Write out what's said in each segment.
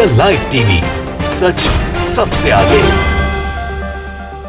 Digital live TV, सच सबसे आगे।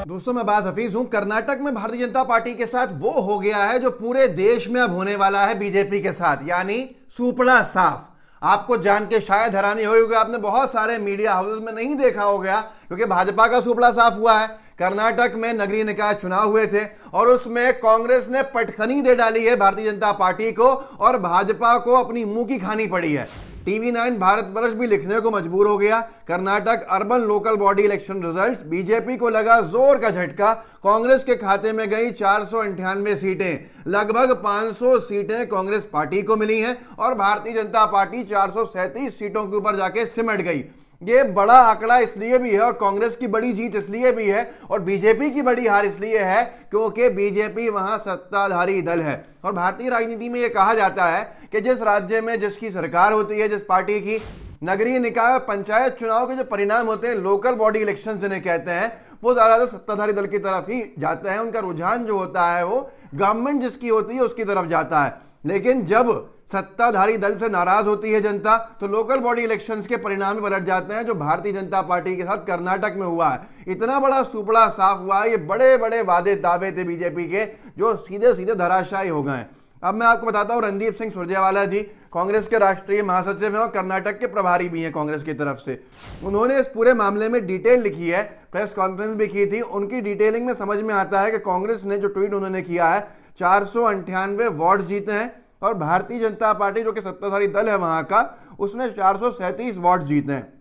दोस्तों, मैं बात हफीज हूं। कर्नाटक में भारतीय जनता पार्टी के साथ वो हो गया है जो पूरे देश में अब होने वाला है बीजेपी के साथ, यानी सुपड़ा साफ। आपको जान के शायद हैरानी होगी, आपने बहुत सारे मीडिया हाउसेस में नहीं देखा होगा, क्योंकि भाजपा का सुपड़ा साफ हुआ है। कर्नाटक में नगरीय निकाय चुनाव हुए थे और उसमें कांग्रेस ने पटखनी दे डाली है भारतीय जनता पार्टी को और भाजपा को अपनी मुंह की खानी पड़ी है। TV9 भारतवर्ष भी लिखने को मजबूर हो गया। Karnataka urban local body election results, BJP को लगा जोर का झटका। कांग्रेस के खाते में गई 498 सीटें, लगभग 500 सीटें कांग्रेस पार्टी को मिली हैं और भारतीय जनता पार्टी 437 सीटों के ऊपर जाके सिमट गई। ये बड़ा आंकड़ा इसलिए भी है और कांग्रेस की बड़ी जीत इसलिए भी है और बीजेपी की बड़ी हार इसलिए है क्योंकि बीजेपी वहां सत्ताधारी दल है। और भारतीय राजनीति में यह कहा जाता है कि जिस राज्य में जिसकी सरकार होती है, जिस पार्टी की, नगरीय निकाय पंचायत चुनाव के जो परिणाम होते हैं, लोकल बॉडी इलेक्शन जिन्हें कहते हैं, वो ज्यादा सत्ताधारी दल की तरफ ही जाते हैं। उनका रुझान जो होता है वो गवर्नमेंट जिसकी होती है उसकी तरफ जाता है। लेकिन जब सत्ताधारी दल से नाराज होती है जनता तो लोकल बॉडी इलेक्शंस के परिणाम पलट जाते हैं, जो भारतीय जनता पार्टी के साथ कर्नाटक में हुआ है। इतना बड़ा सुपड़ा साफ हुआ है, ये बड़े बड़े वादे दावे थे बीजेपी के जो सीधे सीधे धराशायी हो गए। अब मैं आपको बताता हूं, रणदीप सिंह सुरजेवाला जी कांग्रेस के राष्ट्रीय महासचिव हैं और कर्नाटक के प्रभारी भी हैं कांग्रेस की तरफ से। उन्होंने इस पूरे मामले में डिटेल लिखी है, प्रेस कॉन्फ्रेंस भी की थी। उनकी डिटेलिंग में समझ में आता है कि कांग्रेस ने जो ट्वीट उन्होंने किया है, 498 वार्ड जीते हैं और भारतीय जनता पार्टी जो कि सत्ताधारी दल है वहां का, उसने 437 वार्ड जीते हैं।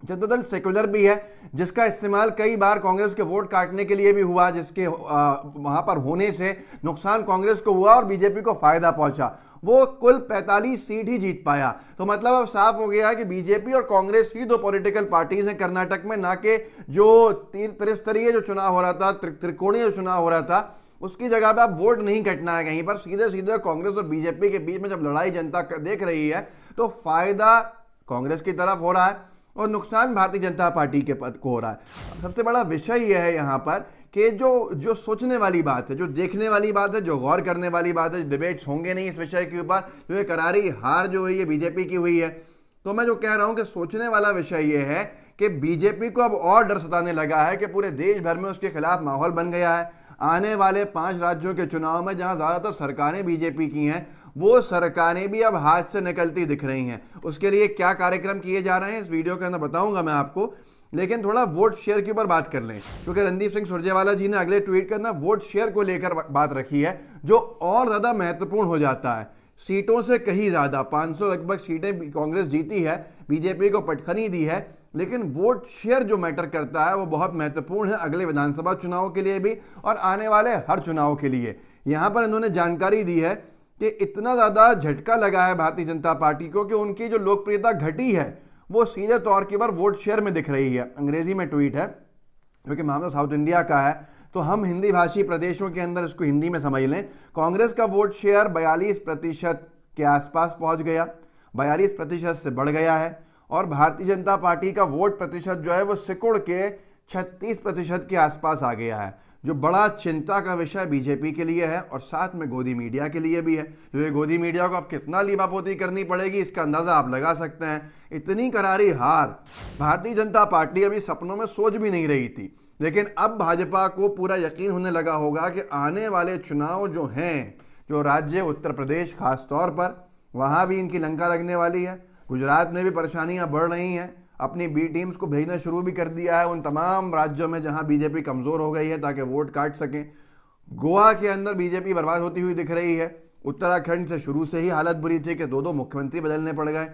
जनता दल सेक्युलर भी है, जिसका इस्तेमाल कई बार कांग्रेस के वोट काटने के लिए भी हुआ, जिसके वहां पर होने से नुकसान कांग्रेस को हुआ और बीजेपी को फायदा पहुंचा। वो कुल 45 सीट ही जीत पाया। तो मतलब अब साफ हो गया है कि बीजेपी और कांग्रेस ही दो पॉलिटिकल पार्टीज हैं कर्नाटक में, ना कि जो त्रिस्तरीय जो चुनाव हो रहा था, त्रिकोणीय जो चुनाव हो रहा था, उसकी जगह पे आप वोट नहीं कटना है कहीं पर। सीधे सीधे कांग्रेस और बीजेपी के बीच में जब लड़ाई जनता देख रही है तो फायदा कांग्रेस की तरफ हो रहा है और नुकसान भारतीय जनता पार्टी के पद को हो रहा है। सबसे बड़ा विषय यह है यहाँ पर कि जो सोचने वाली बात है, जो देखने वाली बात है, जो गौर करने वाली बात है, डिबेट्स होंगे नहीं इस विषय के ऊपर, जो ये करारी हार जो हुई है बीजेपी की हुई है। तो मैं जो कह रहा हूं कि सोचने वाला विषय ये है कि बीजेपी को अब और डर सताने लगा है कि पूरे देश भर में उसके खिलाफ माहौल बन गया है। आने वाले 5 राज्यों के चुनाव में जहां ज्यादातर सरकारें बीजेपी की हैं, वो सरकारें भी अब हाथ से निकलती दिख रही हैं। उसके लिए क्या कार्यक्रम किए जा रहे हैं इस वीडियो के अंदर बताऊंगा मैं आपको, लेकिन थोड़ा वोट शेयर के ऊपर बात कर लें, क्योंकि रणदीप सिंह सुरजेवाला जी ने अगले ट्वीट के अंदर वोट शेयर को लेकर बात रखी है, जो और ज्यादा महत्वपूर्ण हो जाता है। सीटों से कहीं ज्यादा 500 लगभग सीटें कांग्रेस जीती है, बीजेपी को पटखनी दी है, लेकिन वोट शेयर जो मैटर करता है वो बहुत महत्वपूर्ण है अगले विधानसभा चुनाव के लिए भी और आने वाले हर चुनाव के लिए। यहां पर इन्होंने जानकारी दी है कि इतना ज्यादा झटका लगा है भारतीय जनता पार्टी को कि उनकी जो लोकप्रियता घटी है वो सीधे तौर पर वोट शेयर में दिख रही है। अंग्रेजी में ट्वीट है, क्योंकि मामला साउथ इंडिया का है तो हम हिंदी भाषी प्रदेशों के अंदर इसको हिंदी में समझ लें। कांग्रेस का वोट शेयर 42% के आसपास पहुंच गया, 42% से बढ़ गया है और भारतीय जनता पार्टी का वोट प्रतिशत जो है वो सिकुड़ के 36% के आसपास आ गया है, जो बड़ा चिंता का विषय बीजेपी के लिए है और साथ में गोदी मीडिया के लिए भी है। जो ये गोदी मीडिया को अब कितना लीबापोती करनी पड़ेगी इसका अंदाजा आप लगा सकते हैं। इतनी करारी हार भारतीय जनता पार्टी अभी सपनों में सोच भी नहीं रही थी, लेकिन अब भाजपा को पूरा यकीन होने लगा होगा कि आने वाले चुनाव जो हैं, जो राज्य उत्तर प्रदेश खास तौर पर, वहां भी इनकी लंका लगने वाली है। गुजरात में भी परेशानियां बढ़ रही हैं, अपनी बी टीम्स को भेजना शुरू भी कर दिया है उन तमाम राज्यों में जहां बीजेपी कमजोर हो गई है ताकि वोट काट सकें। गोवा के अंदर बीजेपी बर्बाद होती हुई दिख रही है। उत्तराखंड से शुरू से ही हालत बुरी थी कि 2-2 मुख्यमंत्री बदलने पड़ गए।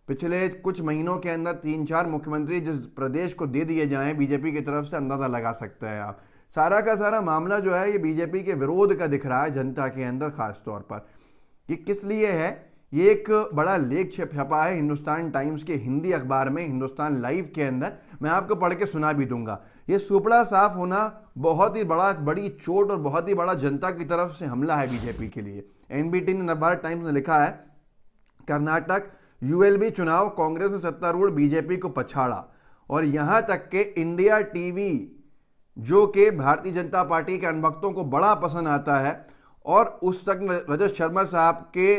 पिछले कुछ महीनों के अंदर 3-4 मुख्यमंत्री जिस प्रदेश को दे दिए जाएं बीजेपी की तरफ से, अंदाजा लगा सकते हैं आप। सारा का सारा मामला जो है ये बीजेपी के विरोध का दिख रहा है जनता के अंदर खास तौर पर। ये किस लिए है? ये एक बड़ा लेख छपा है हिंदुस्तान टाइम्स के हिंदी अखबार में, हिंदुस्तान लाइव के अंदर। मैं आपको पढ़ के सुना भी दूंगा। ये सुपड़ा साफ होना बहुत ही बड़ी चोट और बहुत ही बड़ा जनता की तरफ से हमला है बीजेपी के लिए। एनबीटी ने, नवभारत टाइम्स ने लिखा है, कर्नाटक यूएलबी चुनाव कांग्रेस ने सत्तारूढ़ बीजेपी को पछाड़ा। और यहां तक के इंडिया टीवी जो कि भारतीय जनता पार्टी के अनभक्तों को बड़ा पसंद आता है और उस तक रजत शर्मा साहब के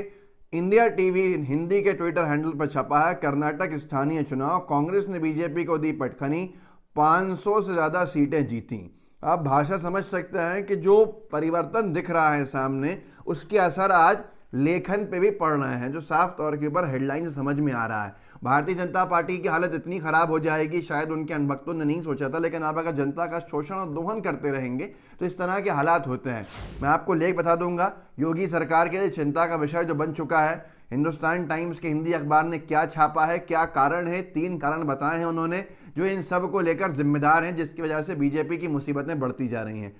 इंडिया टीवी हिंदी के ट्विटर हैंडल पर छपा है, कर्नाटक स्थानीय चुनाव, कांग्रेस ने बीजेपी को दी पटखनी, 500 से ज्यादा सीटें जीती। आप भाषा समझ सकते हैं कि जो परिवर्तन दिख रहा है सामने, उसके असर आज लेखन पे भी पड़ रहे हैं, जो साफ तौर के ऊपर हेडलाइन से समझ में आ रहा है। भारतीय जनता पार्टी की हालत इतनी खराब हो जाएगी, शायद उनके अनुभक्तों ने नहीं सोचा था, लेकिन आप अगर जनता का शोषण और दोहन करते रहेंगे तो इस तरह के हालात होते हैं। मैं आपको लेख बता दूंगा, योगी सरकार के लिए चिंता का विषय जो बन चुका है। हिंदुस्तान टाइम्स के हिंदी अखबार ने क्या छापा है, क्या कारण है, 3 कारण बताए हैं उन्होंने, जो इन सब को लेकर जिम्मेदार हैं, जिसकी वजह से बीजेपी की मुसीबतें बढ़ती जा रही हैं।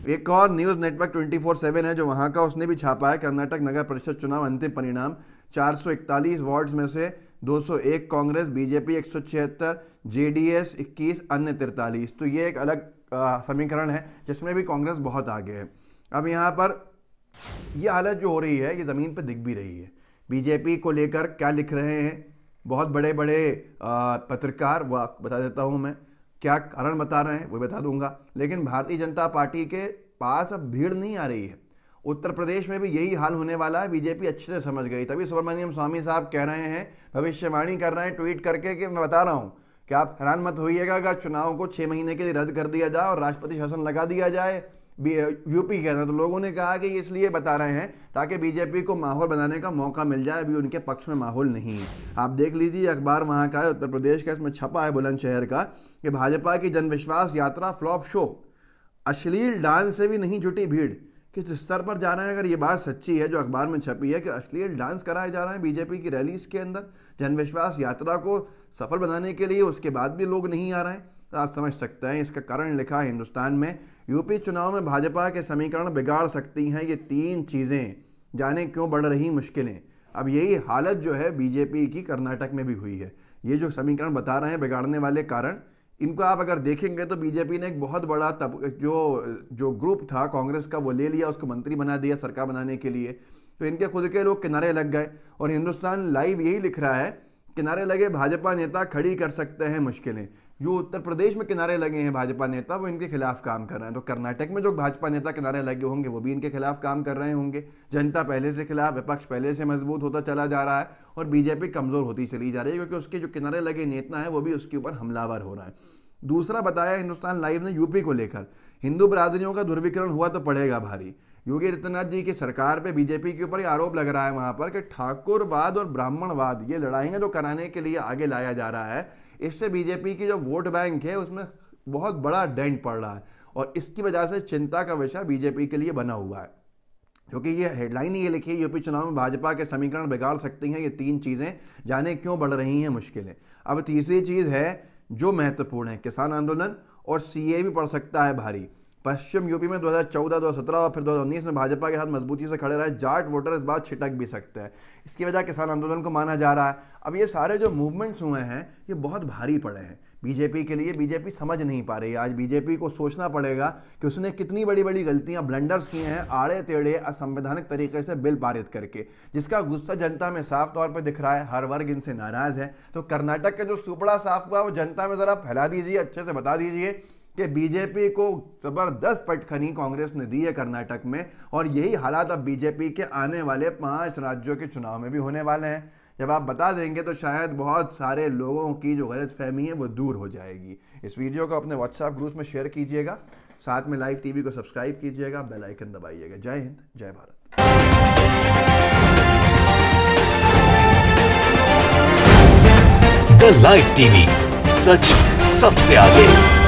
एक और न्यूज़ नेटवर्क 24/7 है जो वहाँ का, उसने भी छापा है, कर्नाटक नगर परिषद चुनाव अंतिम परिणाम, 441 वार्ड्स में से 201 कांग्रेस, बीजेपी 176, जेडीएस 21, अन्य 43। तो ये एक अलग समीकरण है जिसमें भी कांग्रेस बहुत आगे है। अब यहाँ पर ये हालत जो हो रही है, ये ज़मीन पर दिख भी रही है। बीजेपी को लेकर क्या लिख रहे हैं बहुत बड़े बड़े पत्रकार, वो बता देता हूँ मैं, क्या कारण बता रहे हैं वो बता दूंगा। लेकिन भारतीय जनता पार्टी के पास अब भीड़ नहीं आ रही है। उत्तर प्रदेश में भी यही हाल होने वाला है, बीजेपी अच्छे से समझ गई। तभी सुब्रमण्यम स्वामी साहब कह रहे हैं, भविष्यवाणी कर रहे हैं ट्वीट करके, कि मैं बता रहा हूँ कि आप हैरान मत होइएगा अगर चुनाव को 6 महीने के लिए रद्द कर दिया जाए और राष्ट्रपति शासन लगा दिया जाए यूपी के अंदर। तो लोगों ने कहा कि इसलिए बता रहे हैं ताकि बीजेपी को माहौल बनाने का मौका मिल जाए, अभी उनके पक्ष में माहौल नहीं है। आप देख लीजिए, अखबार वहाँ का है, उत्तर प्रदेश का, इसमें छपा है बुलंदशहर का, कि भाजपा की जनविश्वास यात्रा फ्लॉप शो, अश्लील डांस से भी नहीं जुटी भीड़। किस स्तर पर जा रहे हैं? अगर ये बात सच्ची है जो अखबार में छपी है कि अश्लील डांस कराए जा रहे हैं बीजेपी की रैलीज के अंदर जनविश्वास यात्रा को सफल बनाने के लिए, उसके बाद भी लोग नहीं आ रहे हैं, तो आप समझ सकते हैं इसका कारण लिखा है हिंदुस्तान में। यूपी चुनाव में भाजपा के समीकरण बिगाड़ सकती हैं ये 3 चीज़ें, जाने क्यों बढ़ रही मुश्किलें। अब यही हालत जो है बीजेपी की कर्नाटक में भी हुई है। ये जो समीकरण बता रहे हैं बिगाड़ने वाले कारण, इनको आप अगर देखेंगे तो बीजेपी ने एक बहुत बड़ा जो ग्रुप था कांग्रेस का, वो ले लिया, उसको मंत्री बना दिया सरकार बनाने के लिए। तो इनके खुद के लोग किनारे लग गए। और हिंदुस्तान लाइव यही लिख रहा है, किनारे लगे भाजपा नेता खड़ी कर सकते हैं मुश्किलें। जो उत्तर प्रदेश में किनारे लगे हैं भाजपा नेता, वो इनके खिलाफ काम कर रहे हैं। तो कर्नाटक में जो भाजपा नेता किनारे लगे होंगे वो भी इनके खिलाफ काम कर रहे होंगे। जनता पहले से खिलाफ, विपक्ष पहले से मजबूत होता चला जा रहा है और बीजेपी कमजोर होती चली जा रही है, क्योंकि उसके जो किनारे लगे नेता हैं वो भी उसके ऊपर हमलावर हो रहा है। दूसरा बताया हिंदुस्तान लाइव ने यूपी को लेकर, हिंदू बरादरियों का ध्रुवीकरण हुआ तो पड़ेगा भारी। योगी आदित्यनाथ जी की सरकार पे बीजेपी के ऊपर ये आरोप लग रहा है वहां पर कि ठाकुरवाद और ब्राह्मणवाद, ये लड़ाइयां जो कराने के लिए आगे लाया जा रहा है, इससे बीजेपी की जो वोट बैंक है उसमें बहुत बड़ा डेंट पड़ रहा है। और इसकी वजह से चिंता का विषय बीजेपी के लिए बना हुआ है, क्योंकि ये हेडलाइन ही ये लिखी है, यूपी चुनाव में भाजपा के समीकरण बिगाड़ सकती हैं ये 3 चीज़ें, जाने क्यों बढ़ रही हैं मुश्किलें। अब तीसरी चीज़ है जो महत्वपूर्ण है, किसान आंदोलन और सीए भी पड़ सकता है भारी। पश्चिम यूपी में 2014, 2017 और फिर 2019 में भाजपा के साथ मजबूती से खड़े रहे जाट वोटर इस बार छिटक भी सकते हैं। इसकी वजह किसान आंदोलन को माना जा रहा है। अब ये सारे जो मूवमेंट्स हुए हैं ये बहुत भारी पड़े हैं बीजेपी के लिए। बीजेपी समझ नहीं पा रही है। आज बीजेपी को सोचना पड़ेगा कि उसने कितनी बड़ी बड़ी गलतियां, ब्लंडर्स किए हैं, आड़े टेढ़े असंवैधानिक तरीके से बिल पारित करके, जिसका गुस्सा जनता में साफ तौर पर दिख रहा है। हर वर्ग इनसे नाराज है। तो कर्नाटक का जो सुपड़ा साफ हुआ वो जनता में जरा फैला दीजिए, अच्छे से बता दीजिए कि बीजेपी को जबरदस्त पटखनी कांग्रेस ने दी है कर्नाटक में। और यही हालात अब बीजेपी के आने वाले 5 राज्यों के चुनाव में भी होने वाले हैं। जब आप बता देंगे तो शायद बहुत सारे लोगों की जो गलतफहमी है वो दूर हो जाएगी। इस वीडियो को अपने व्हाट्सएप ग्रुप में शेयर कीजिएगा, साथ में लाइव टीवी को सब्सक्राइब कीजिएगा, बेल आइकन दबाइएगा। जय हिंद, जय भारत। द लाइव टीवी, सच सबसे आगे।